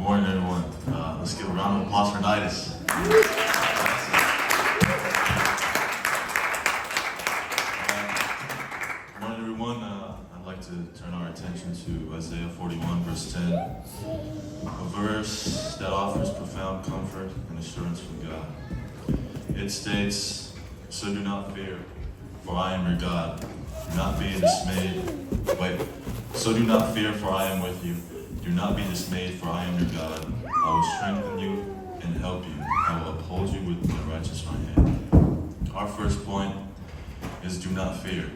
Good morning, everyone. Let's give a round of applause for Nidus. Good morning, everyone. I'd like to turn our attention to Isaiah 41, verse 10, a verse that offers profound comfort and assurance from God. It states, "So do not fear, for I am your God. Do not be dismayed." So do not fear, for I am with you. Do not be dismayed, for I am your God. I will strengthen you and help you. I will uphold you with my righteous right hand. Our first point is do not fear.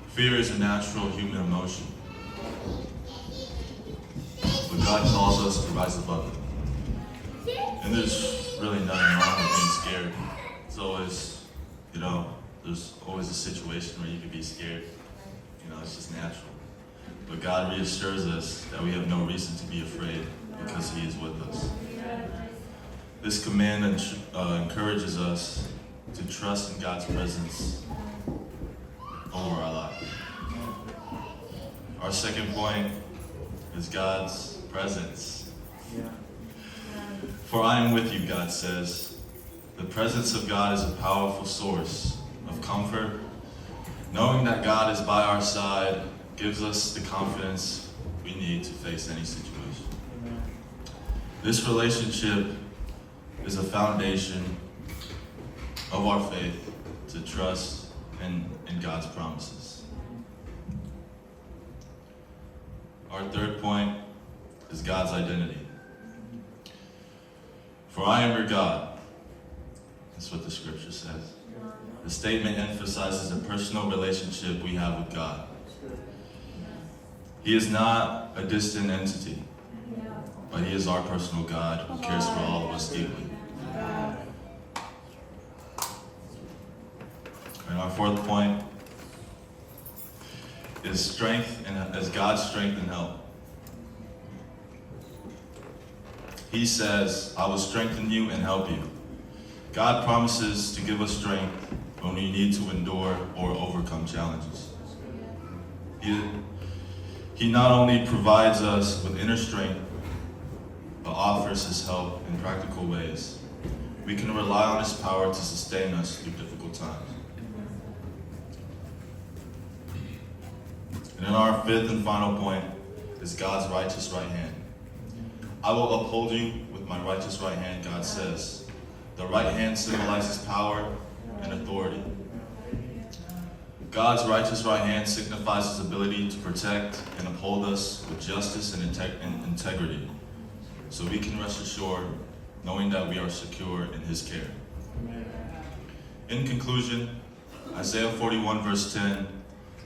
Fear is a natural human emotion, but God calls us to rise above it. And there's really nothing wrong with being scared. It's always, there's always a situation where you could be scared. It's just natural. But God reassures us that we have no reason to be afraid because He is with us. This command encourages us to trust in God's presence over our life. Our second point is God's presence. For I am with you, God says. The presence of God is a powerful source of comfort. Knowing that God is by our side gives us the confidence we need to face any situation. This relationship is a foundation of our faith to trust in God's promises. Our third point is God's identity. For I am your God. That's what the scripture says. The statement emphasizes the personal relationship we have with God. He is not a distant entity, but He is our personal God who cares for all of us deeply. And our fourth point is strength, and as God's strength and help. He says, "I will strengthen you and help you." God promises to give us strength when we need to endure or overcome challenges. He not only provides us with inner strength, but offers His help in practical ways. We can rely on His power to sustain us through difficult times. And then our fifth and final point is God's righteous right hand. I will uphold you with my righteous right hand, God says. The right hand symbolizes power and authority. God's righteous right hand signifies His ability to protect and uphold us with justice and integrity, so we can rest assured knowing that we are secure in His care. In conclusion, Isaiah 41 verse 10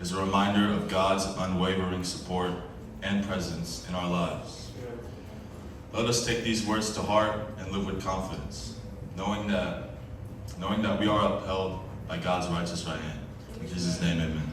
is a reminder of God's unwavering support and presence in our lives. Let us take these words to heart and live with confidence, knowing that we are upheld by God's righteous right hand. In Jesus' name, amen.